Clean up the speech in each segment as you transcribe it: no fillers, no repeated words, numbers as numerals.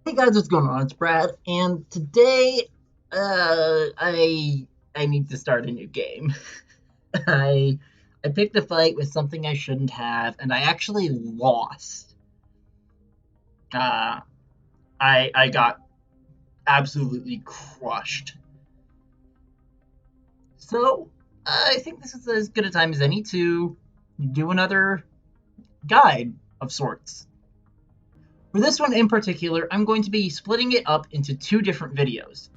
Hey guys, what's going on? It's Brad, and today, I need to start a new game. I I picked a fight with something I shouldn't have, and I actually lost. Uh, I got absolutely crushed. So I think this is as good a time as any to do another guide of sorts. For this one in particular, I'm going to be splitting it up into two different videos.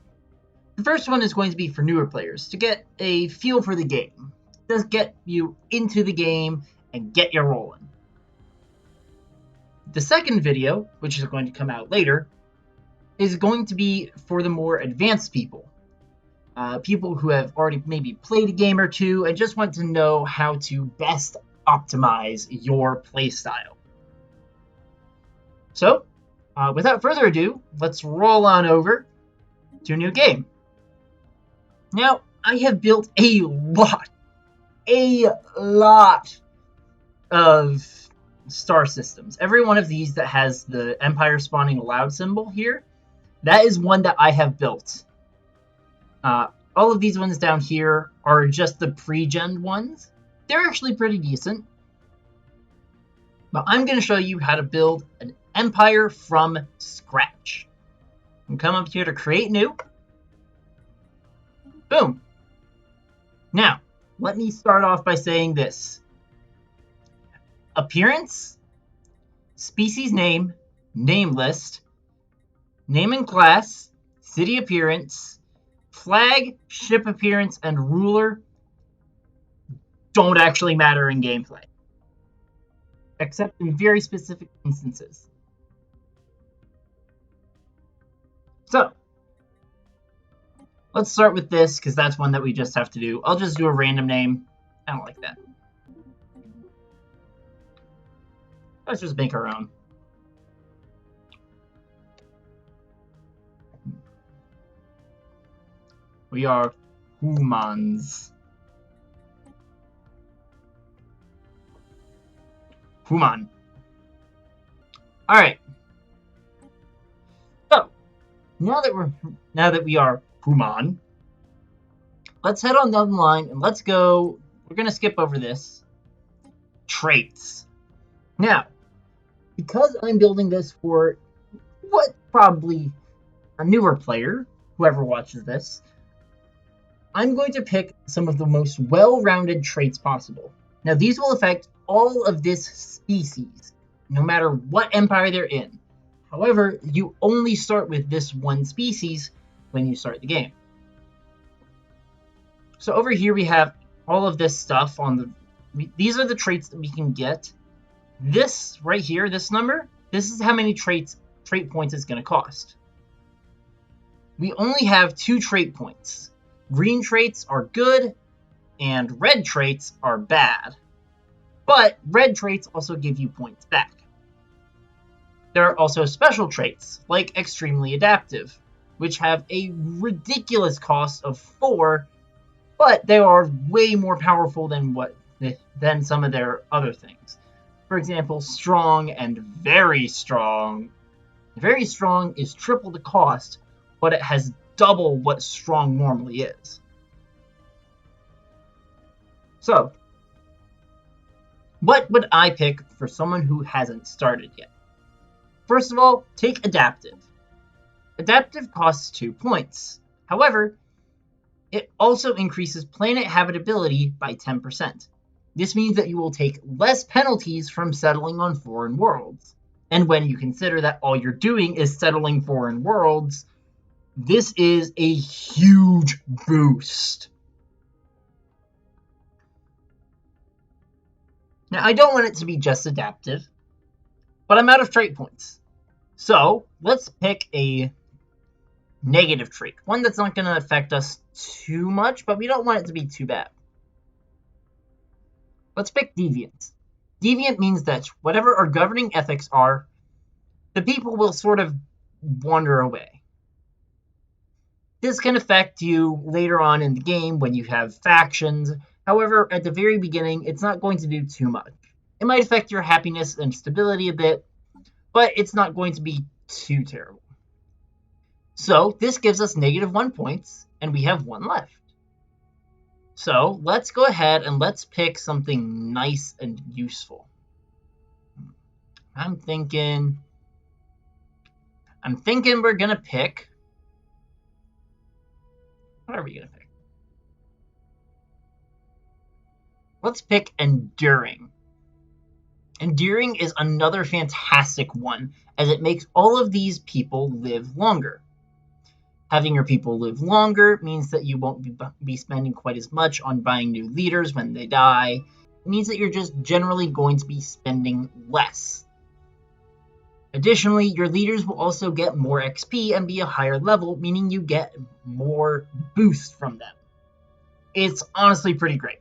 The first one is going to be for newer players to get a feel for the game. Just get you into the game and get you rolling. The second video, which is going to come out later, is going to be for the more advanced people. People who have already maybe played a game or two and just want to know how to best optimize your playstyle. So, without further ado, let's roll on over to a new game. Now, I have built a lot of star systems. Every one of these that has the Empire spawning allowed symbol here, that is one that I have built. All of these ones down here are just the pre-gen ones. They're actually pretty decent. But I'm going to show you how to build an Empire from scratch. You come up here to create new. Boom. Now, let me start off by saying this. Appearance, species name, name list, name and class, city appearance, flag, ship appearance, and ruler don't actually matter in gameplay. Except in very specific instances. So, let's start with this, because that's one that we just have to do. I'll just do a random name. I don't like that. Let's just make our own. We are humans. Human. Alright. So, now that we are human, let's head on down the line and let's go. We're gonna skip over this. Traits. Now, because I'm building this for what probably a newer player, whoever watches this, I'm going to pick some of the most well-rounded traits possible. Now, these will affect all of this species, no matter what empire they're in. However, you only start with this one species when you start the game. So over here we have all of this stuff on the... These are the traits that we can get. This right here, this number, this is how many trait points it's going to cost. We only have 2 trait points. Green traits are good, and red traits are bad. But red traits also give you points back. There are also special traits, like extremely adaptive, which have a ridiculous cost of 4, but they are way more powerful than some of their other things. For example, strong and very strong. Very strong is triple the cost, but it has double what strong normally is. So, what would I pick for someone who hasn't started yet? First of all, take adaptive. Adaptive costs 2 points. However, it also increases planet habitability by 10%. This means that you will take less penalties from settling on foreign worlds. And when you consider that all you're doing is settling foreign worlds, this is a huge boost. Now, I don't want it to be just adaptive, but I'm out of trait points. So, let's pick a negative trait. One that's not going to affect us too much, but we don't want it to be too bad. Let's pick deviant. Deviant means that whatever our governing ethics are, the people will sort of wander away. This can affect you later on in the game when you have factions. However, at the very beginning, it's not going to do too much. It might affect your happiness and stability a bit, but it's not going to be too terrible. So this gives us -1 points, and we have 1 left. So let's go ahead and let's pick something nice and useful. I'm thinking we're gonna pick. What are we gonna pick? Let's pick Enduring. Enduring is another fantastic one, as it makes all of these people live longer. Having your people live longer means that you won't be spending quite as much on buying new leaders when they die. It means that you're just generally going to be spending less. Additionally, your leaders will also get more XP and be a higher level, meaning you get more boost from them. It's honestly pretty great.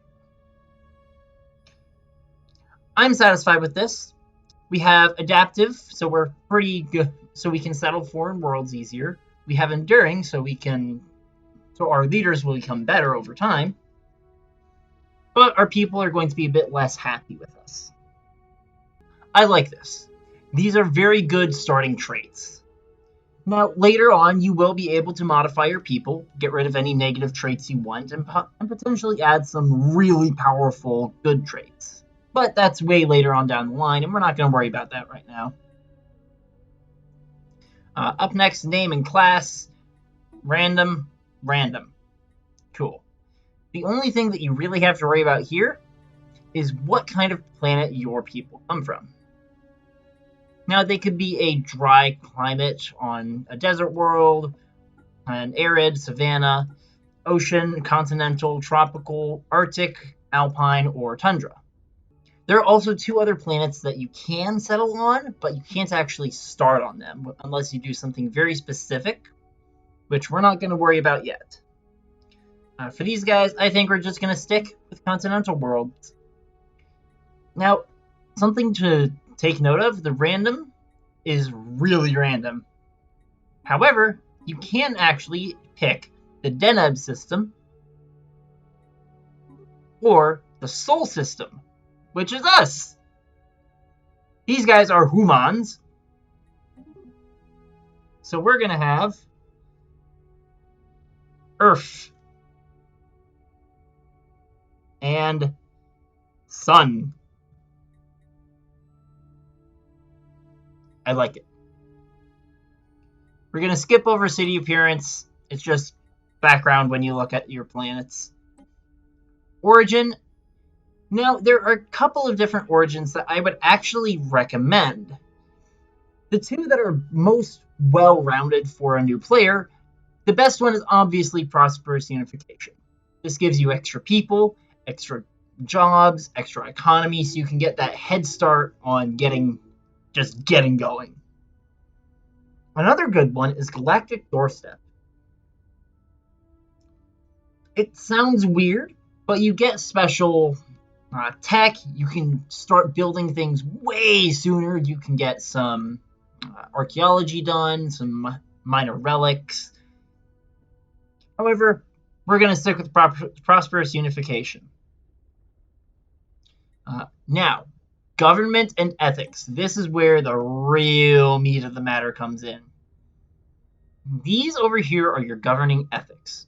I'm satisfied with this. We have Adaptive, so we're pretty good, so we can settle foreign worlds easier. We have Enduring, so our leaders will become better over time. But our people are going to be a bit less happy with us. I like this. These are very good starting traits. Now, later on, you will be able to modify your people, get rid of any negative traits you want, and potentially add some really powerful good traits. But that's way later on down the line, and we're not going to worry about that right now. Up next, name and class. Random. Cool. The only thing that you really have to worry about here is what kind of planet your people come from. Now, they could be a dry climate on a desert world, an arid savanna, ocean, continental, tropical, Arctic, alpine, or tundra. There are also 2 other planets that you can settle on, but you can't actually start on them unless you do something very specific, which we're not going to worry about yet. For these guys, I think we're just going to stick with continental worlds. Now, something to take note of, the random is really random. However, you can actually pick the Deneb system or the Sol system, which is us. These guys are humans. So we're going to have Earth and Sun. I like it. We're going to skip over city appearance. It's just background when you look at your planets. Origin. Now, there are a couple of different origins that I would actually recommend. The 2 that are most well-rounded for a new player, the best one is obviously Prosperous Unification. This gives you extra people, extra jobs, extra economy, so you can get that head start on getting going. Another good one is Galactic Doorstep. It sounds weird, but you get special tech. You can start building things way sooner. You can get some archaeology done, some minor relics. However, we're going to stick with Prosperous Unification. Now, government and ethics. This is where the real meat of the matter comes in. These over here are your governing ethics.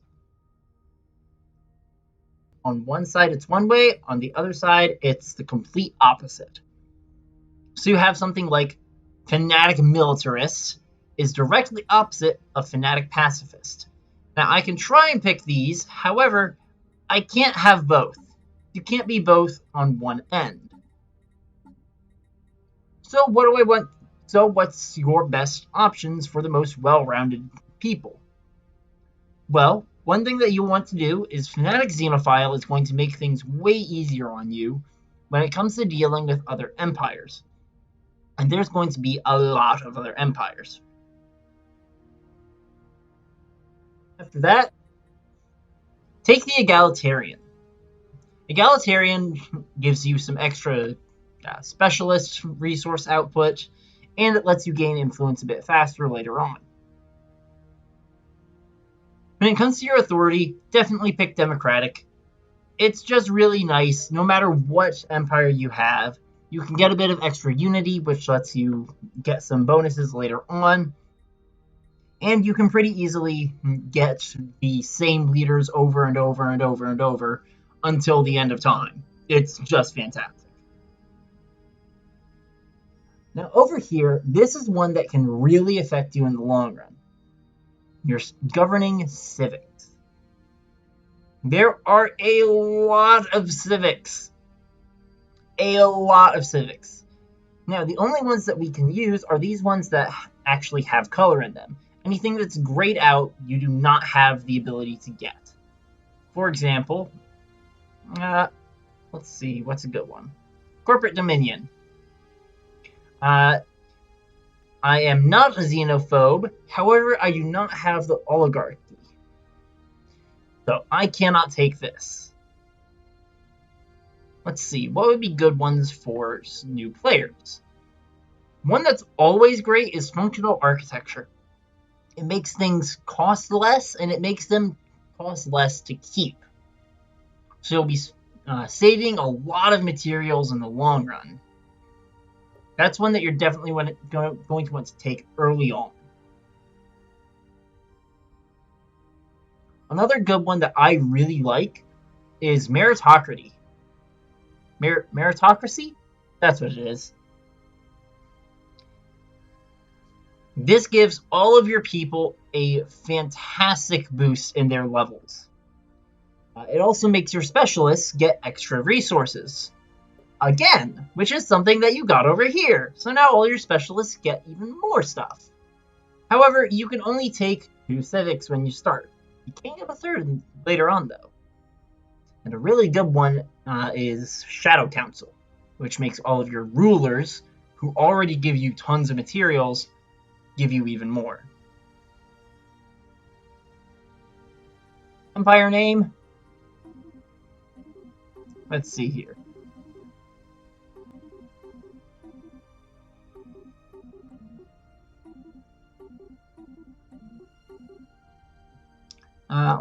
On one side, it's one way. On the other side, it's the complete opposite. So you have something like Fanatic Militarist is directly opposite of Fanatic Pacifist. Now, I can try and pick these. However, I can't have both. You can't be both on one end. So what do I want? So what's your best options for the most well-rounded people? Well, one thing that you want to do is Fanatic Xenophile is going to make things way easier on you when it comes to dealing with other empires. And there's going to be a lot of other empires. After that, take the Egalitarian. Egalitarian gives you some extra specialist resource output, and it lets you gain influence a bit faster later on. When it comes to your authority, definitely pick Democratic. It's just really nice. No matter what empire you have, you can get a bit of extra unity, which lets you get some bonuses later on. And you can pretty easily get the same leaders over and over and over and over until the end of time. It's just fantastic. Now over here, this is one that can really affect you in the long run. You're governing civics. There are a lot of civics. A lot of civics. Now, the only ones that we can use are these ones that actually have color in them. Anything that's grayed out, you do not have the ability to get. For example, let's see, what's a good one? Corporate Dominion. I am not a xenophobe, however, I do not have the oligarchy. So, I cannot take this. Let's see, what would be good ones for new players? One that's always great is functional architecture. It makes things cost less, and it makes them cost less to keep. So you'll be saving a lot of materials in the long run. That's one that you're definitely going to want to take early on. Another good one that I really like is meritocracy. Meritocracy? That's what it is. This gives all of your people a fantastic boost in their levels. It also makes your specialists get extra resources. Again, which is something that you got over here. So now all your specialists get even more stuff. However, you can only take 2 civics when you start. You can get a 3rd later on, though. And a really good one is Shadow Council, which makes all of your rulers, who already give you tons of materials, give you even more. Empire name? Let's see here.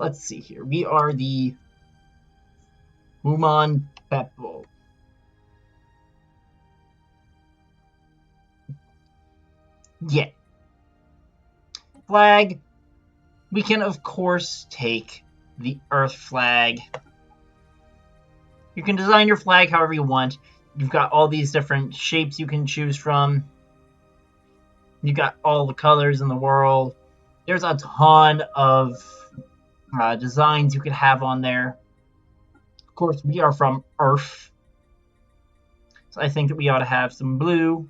Let's see here. We are the Human Peppo. Yeah. Flag. We can, of course, take the Earth flag. You can design your flag however you want. You've got all these different shapes you can choose from. You got all the colors in the world. There's a ton of designs you could have on there. Of course, we are from Earth. So I think that we ought to have some blue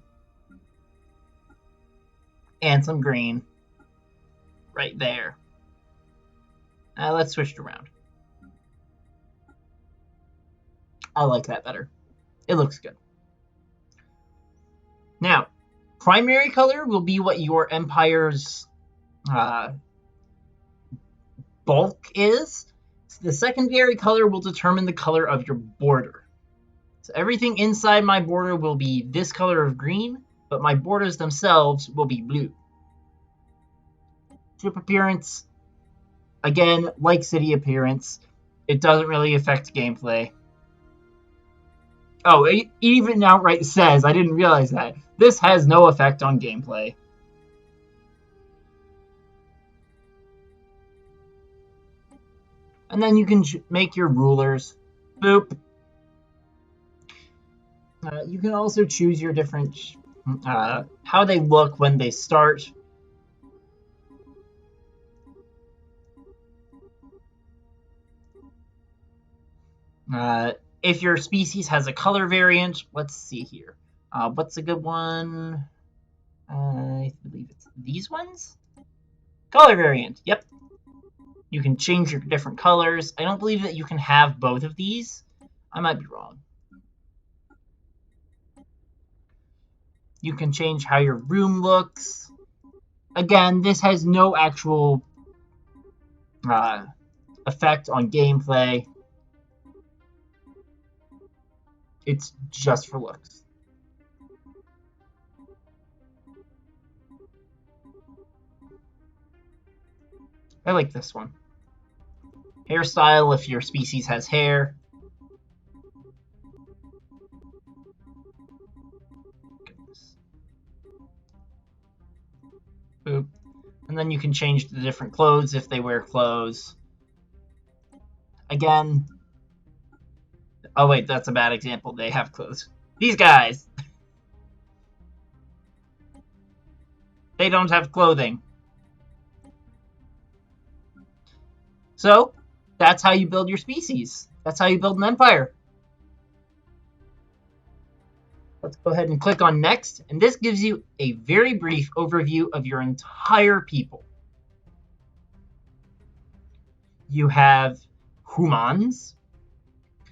and some green right there. Let's switch it around. I like that better. It looks good. Now, primary color will be what your empire's bulk is. The secondary color will determine the color of your border. So everything inside my border will be this color of green, but my borders themselves will be blue. Ship appearance, again, like city appearance, it doesn't really affect gameplay. Oh, it even outright says, I didn't realize that, this has no effect on gameplay. And then you can make your rulers. Boop. You can also choose your different, how they look when they start. If your species has a color variant, let's see here. What's a good one? I believe it's these ones? Color variant, yep. You can change your different colors. I don't believe that you can have both of these. I might be wrong. You can change how your room looks. Again, this has no actual effect on gameplay. It's just for looks. I like this one. Hairstyle, if your species has hair. Goodness. Boop. And then you can change the different clothes if they wear clothes. Again, oh wait, that's a bad example. They have clothes. These guys, they don't have clothing. So, that's how you build your species. That's how you build an empire. Let's go ahead and click on next, and this gives you a very brief overview of your entire people. You have humans.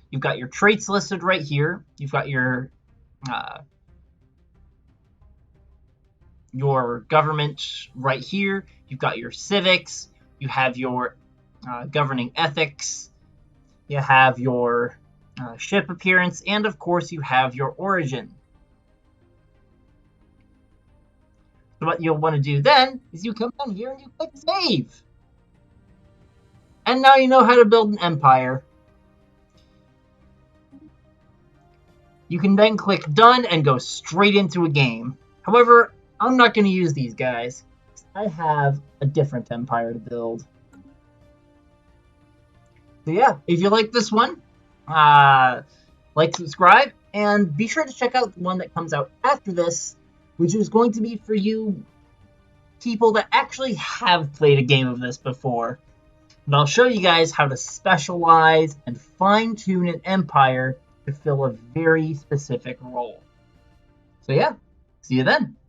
You've got your traits listed right here. You've got your government right here. You've got your civics. You have your governing ethics. You have your ship appearance, and of course you have your origin. So what you'll want to do then is you come down here and you click save. And now you know how to build an empire. You can then click done and go straight into a game. However, I'm not going to use these guys. I have a different empire to build. So yeah, if you like this one, like, subscribe, and be sure to check out the one that comes out after this, which is going to be for you people that actually have played a game of this before. And I'll show you guys how to specialize and fine-tune an empire to fill a very specific role. So yeah, see you then.